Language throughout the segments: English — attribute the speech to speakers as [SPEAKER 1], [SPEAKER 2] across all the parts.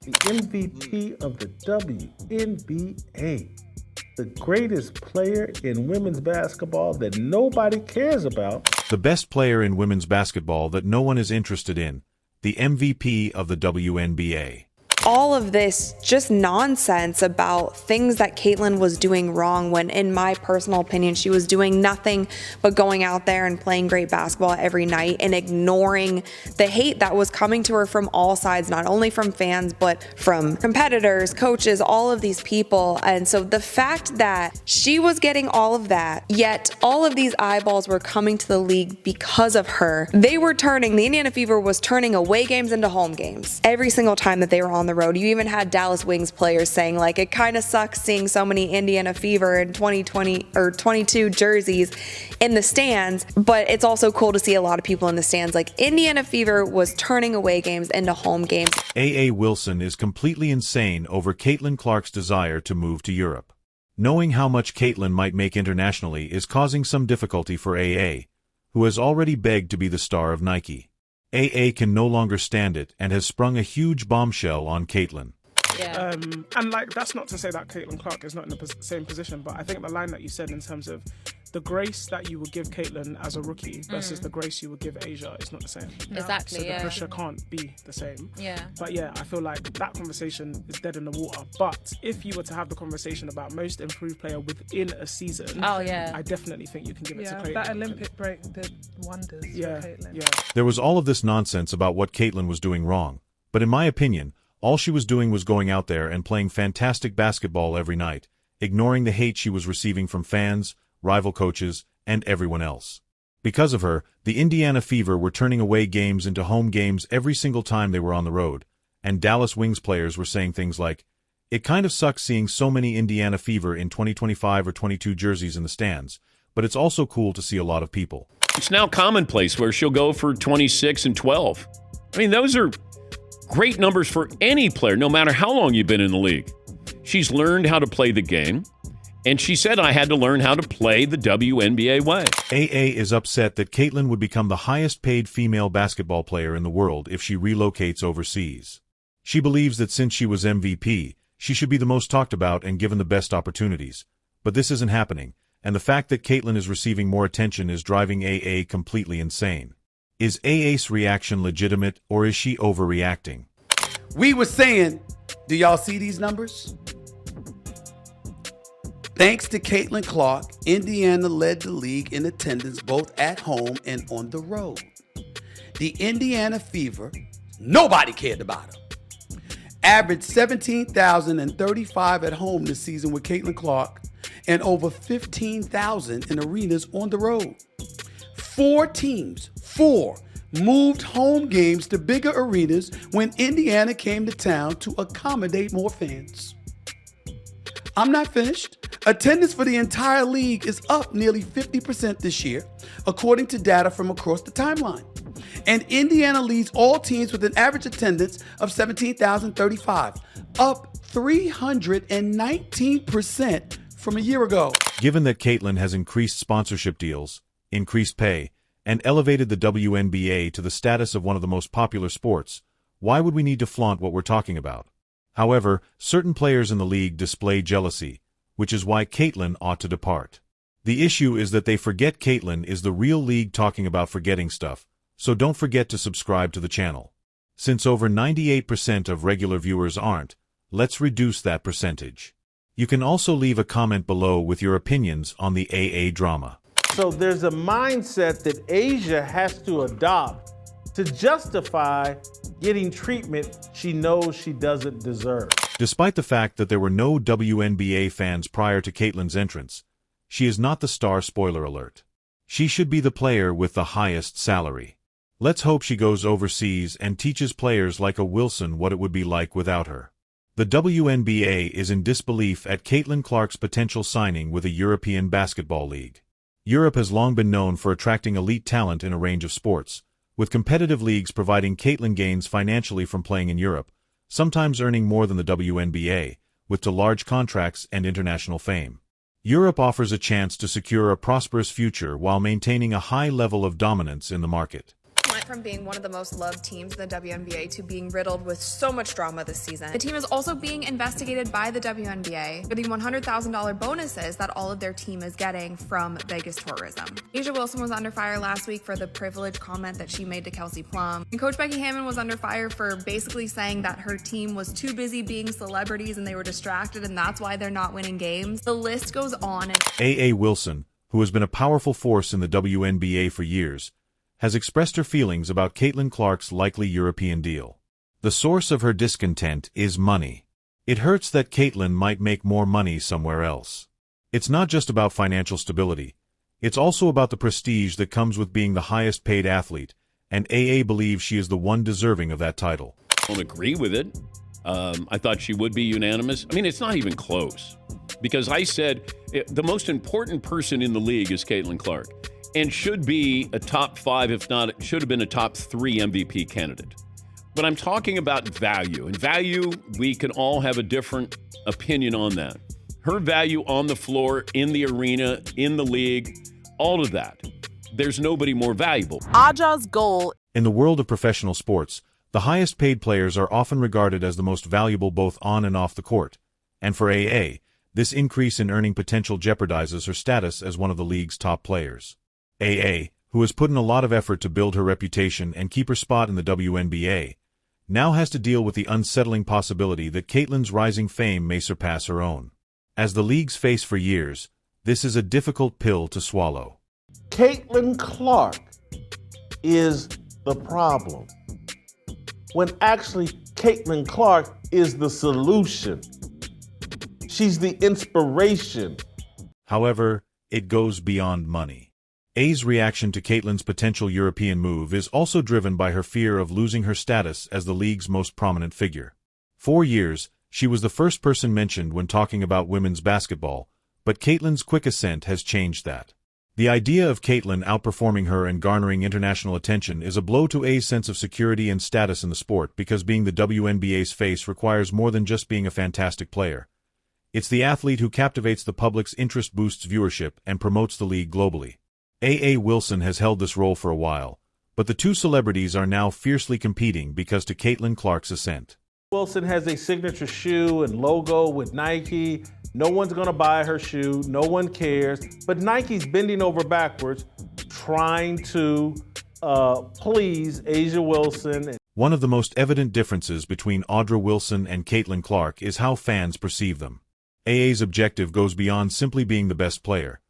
[SPEAKER 1] the MVP of the WNBA, the greatest player in women's basketball that nobody cares about,
[SPEAKER 2] the best player in women's basketball that no one is interested in, the MVP of the WNBA.
[SPEAKER 3] All of this just nonsense about things that Caitlyn was doing wrong when, in my personal opinion, she was doing nothing but going out there and playing great basketball every night and ignoring the hate that was coming to her from all sides, not only from fans, but from competitors, coaches, all of these people. And so the fact that she was getting all of that, yet all of these eyeballs were coming to the league because of her. The Indiana Fever was turning away games into home games every single time that they were on the road. You even had Dallas Wings players saying, like, it kind of sucks seeing so many Indiana Fever in 2020 or 22 jerseys in the stands, but it's also cool to see a lot of people in the stands. Like, Indiana Fever was turning away games into home games.
[SPEAKER 2] A.A. Wilson is completely insane over Caitlin Clark's desire to move to Europe. Knowing how much Caitlin might make internationally is causing some difficulty for A.A., who has already begged to be the star of Nike. A.A. can no longer stand it and has sprung a huge bombshell on Caitlyn.
[SPEAKER 4] Yeah. And like, that's not to say that Caitlin Clark is not in the same position, but I think the line that you said in terms of the grace that you would give Caitlin as a rookie versus the grace you would give Asia is not the same.
[SPEAKER 5] No. Exactly,
[SPEAKER 4] so the pressure can't be the same.
[SPEAKER 5] Yeah.
[SPEAKER 4] But yeah, I feel like that conversation is dead in the water. But if you were to have the conversation about most improved player within a season, I definitely think you can give it to Caitlin.
[SPEAKER 6] That Olympic break did wonders for Caitlin.
[SPEAKER 4] Yeah.
[SPEAKER 2] There was all of this nonsense about what Caitlin was doing wrong, but in my opinion, all she was doing was going out there and playing fantastic basketball every night, ignoring the hate she was receiving from fans, rival coaches, and everyone else. Because of her, the Indiana Fever were turning away games into home games every single time they were on the road, and Dallas Wings players were saying things like, "It kind of sucks seeing so many Indiana Fever in 2025 or 22 jerseys in the stands, but it's also cool to see a lot of people."
[SPEAKER 7] It's now commonplace where she'll go for 26 and 12. I mean, those are great numbers for any player, no matter how long you've been in the league. She's learned how to play the game, and she said, I had to learn how to play the WNBA way.
[SPEAKER 2] A.A. is upset that Caitlin would become the highest-paid female basketball player in the world if she relocates overseas. She believes that since she was MVP, she should be the most talked about and given the best opportunities. But this isn't happening, and the fact that Caitlin is receiving more attention is driving A.A. completely insane. Is A.A.'s reaction legitimate, or is she overreacting?
[SPEAKER 8] We were saying, do y'all see these numbers? Thanks to Caitlin Clark, Indiana led the league in attendance both at home and on the road. The Indiana Fever, nobody cared about them, averaged 17,035 at home this season with Caitlin Clark and over 15,000 in arenas on the road. Four teams moved home games to bigger arenas when Indiana came to town to accommodate more fans. I'm not finished. Attendance for the entire league is up nearly 50% this year, according to data from across the timeline. And Indiana leads all teams with an average attendance of 17,035, up 319% from a year ago.
[SPEAKER 2] Given that Caitlin has increased sponsorship deals, increased pay, and elevated the WNBA to the status of one of the most popular sports, why would we need to flaunt what we're talking about? However, certain players in the league display jealousy, which is why Caitlin ought to depart. The issue is that they forget Caitlin is the real league talking about forgetting stuff, so don't forget to subscribe to the channel. Since over 98% of regular viewers aren't, let's reduce that percentage. You can also leave a comment below with your opinions on the AA drama.
[SPEAKER 1] So there's a mindset that Asia has to adopt to justify getting treatment she knows she doesn't deserve.
[SPEAKER 2] Despite the fact that there were no WNBA fans prior to Caitlin's entrance, she is not the star, spoiler alert. She should be the player with the highest salary. Let's hope she goes overseas and teaches players like a Wilson what it would be like without her. The WNBA is in disbelief at Caitlin Clark's potential signing with a European basketball league. Europe has long been known for attracting elite talent in a range of sports, with competitive leagues providing Caitlin gains financially from playing in Europe, sometimes earning more than the WNBA, with to large contracts and international fame. Europe offers a chance to secure a prosperous future while maintaining a high level of dominance in the market.
[SPEAKER 3] from being one of the most loved teams in the WNBA to being riddled with so much drama this season. The team is also being investigated by the WNBA for the $100,000 bonuses that all of their team is getting from Vegas tourism. A'ja Wilson was under fire last week for the privileged comment that she made to Kelsey Plum. And Coach Becky Hammon was under fire for basically saying that her team was too busy being celebrities and they were distracted and that's why they're not winning games. The list goes on.
[SPEAKER 2] A.A. Wilson, who has been a powerful force in the WNBA for years, has expressed her feelings about Caitlin Clark's likely European deal. The source of her discontent is money. It hurts that Caitlin might make more money somewhere else. It's not just about financial stability. It's also about the prestige that comes with being the highest paid athlete, and A.A. believes she is the one deserving of that title.
[SPEAKER 7] I don't agree with it. I thought she would be unanimous. I mean, it's not even close. Because I said the most important person in the league is Caitlin Clark and should be a top 5, if not, it should have been a top 3 MVP candidate. But I'm talking about value. And value, we can all have a different opinion on that. Her value on the floor, in the arena, in the league, all of that. There's nobody more valuable.
[SPEAKER 5] A'ja's goal.
[SPEAKER 2] In the world of professional sports, the highest paid players are often regarded as the most valuable both on and off the court. And for A.A., this increase in earning potential jeopardizes her status as one of the league's top players. A.A., who has put in a lot of effort to build her reputation and keep her spot in the WNBA, now has to deal with the unsettling possibility that Caitlin's rising fame may surpass her own. As the league's face for years, this is a difficult pill to swallow.
[SPEAKER 1] Caitlin Clark is the problem, when actually Caitlin Clark is the solution. She's the inspiration.
[SPEAKER 2] However, it goes beyond money. A's reaction to Caitlin's potential European move is also driven by her fear of losing her status as the league's most prominent figure. For years, she was the first person mentioned when talking about women's basketball, but Caitlin's quick ascent has changed that. The idea of Caitlin outperforming her and garnering international attention is a blow to A's sense of security and status in the sport because being the WNBA's face requires more than just being a fantastic player. It's the athlete who captivates the public's interest, boosts viewership, and promotes the league globally. A.A. Wilson has held this role for a while, but the two celebrities are now fiercely competing because to Caitlin Clark's ascent.
[SPEAKER 1] Wilson has a signature shoe and logo with Nike. No one's going to buy her shoe. No one cares. But Nike's bending over backwards trying to please A'ja Wilson.
[SPEAKER 2] One of the most evident differences between A'ja Wilson and Caitlin Clark is how fans perceive them. A.A.'s objective goes beyond simply being the best player.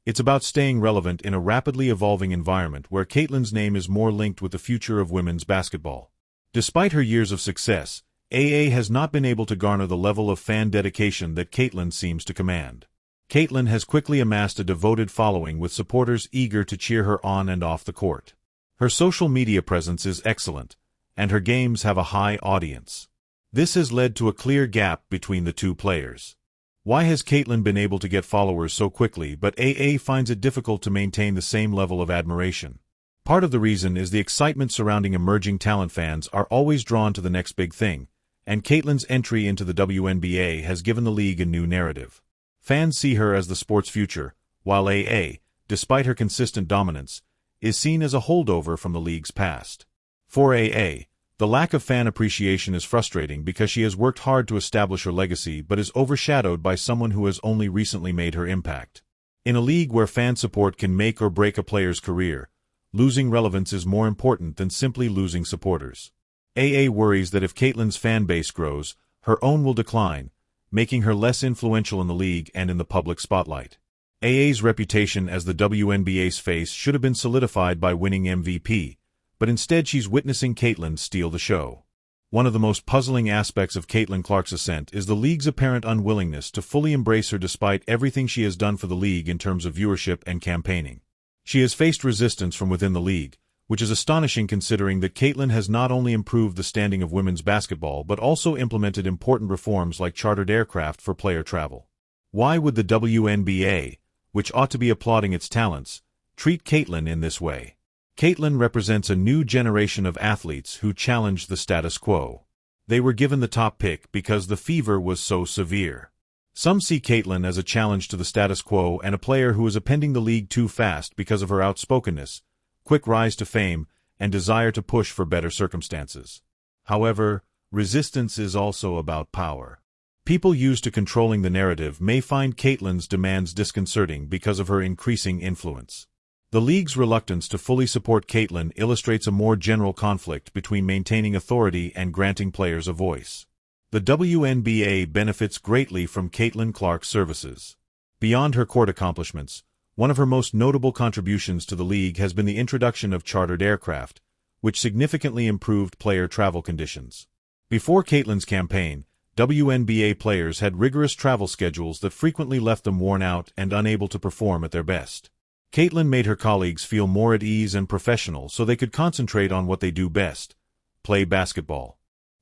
[SPEAKER 2] It's about staying relevant in a rapidly evolving environment where Caitlin's name is more linked with the future of women's basketball. Despite her years of success, A.A. has not been able to garner the level of fan dedication that Caitlin seems to command. Caitlin has quickly amassed a devoted following with supporters eager to cheer her on and off the court. Her social media presence is excellent, and her games have a high audience. This has led to a clear gap between the two players. Why has Caitlin been able to get followers so quickly but A.A. finds it difficult to maintain the same level of admiration? Part of the reason is the excitement surrounding emerging talent. Fans are always drawn to the next big thing, and Caitlin's entry into the WNBA has given the league a new narrative. Fans see her as the sport's future, while A.A., despite her consistent dominance, is seen as a holdover from the league's past. For A.A., the lack of fan appreciation is frustrating because she has worked hard to establish her legacy but is overshadowed by someone who has only recently made her impact. In a league where fan support can make or break a player's career, losing relevance is more important than simply losing supporters. A.A. worries that if Caitlin's fan base grows, her own will decline, making her less influential in the league and in the public spotlight. A.A.'s reputation as the WNBA's face should have been solidified by winning MVP, but instead she's witnessing Caitlin steal the show. One of the most puzzling aspects of Caitlin Clark's ascent is the league's apparent unwillingness to fully embrace her despite everything she has done for the league in terms of viewership and campaigning. She has faced resistance from within the league, which is astonishing considering that Caitlin has not only improved the standing of women's basketball but also implemented important reforms like chartered aircraft for player travel. Why would the WNBA, which ought to be applauding its talents, treat Caitlin in this way? Caitlin represents a new generation of athletes who challenge the status quo. They were given the top pick because the fever was so severe. Some see Caitlin as a challenge to the status quo and a player who is upending the league too fast because of her outspokenness, quick rise to fame, and desire to push for better circumstances. However, resistance is also about power. People used to controlling the narrative may find Caitlyn's demands disconcerting because of her increasing influence. The league's reluctance to fully support Caitlyn illustrates a more general conflict between maintaining authority and granting players a voice. The WNBA benefits greatly from Caitlyn Clark's services. Beyond her court accomplishments, one of her most notable contributions to the league has been the introduction of chartered aircraft, which significantly improved player travel conditions. Before Caitlyn's campaign, WNBA players had rigorous travel schedules that frequently left them worn out and unable to perform at their best. Caitlyn made her colleagues feel more at ease and professional so they could concentrate on what they do best: play basketball.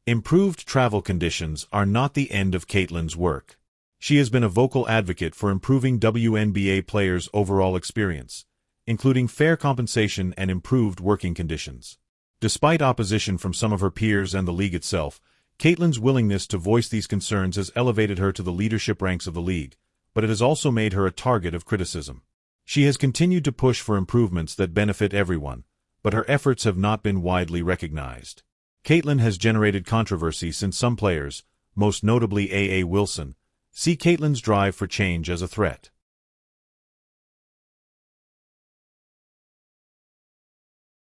[SPEAKER 2] Improved travel conditions are not the end of Caitlyn's work. She has been a vocal advocate for improving WNBA players' overall experience, including fair compensation and improved working conditions. Despite opposition from some of her peers and the league itself, Caitlyn's willingness to voice these concerns has elevated her to the leadership ranks of the league, but it has also made her a target of criticism. She has continued to push for improvements that benefit everyone, but her efforts have not been widely recognized. Caitlyn has generated controversy since some players, most notably A.A. Wilson, see Caitlyn's drive for change as a threat.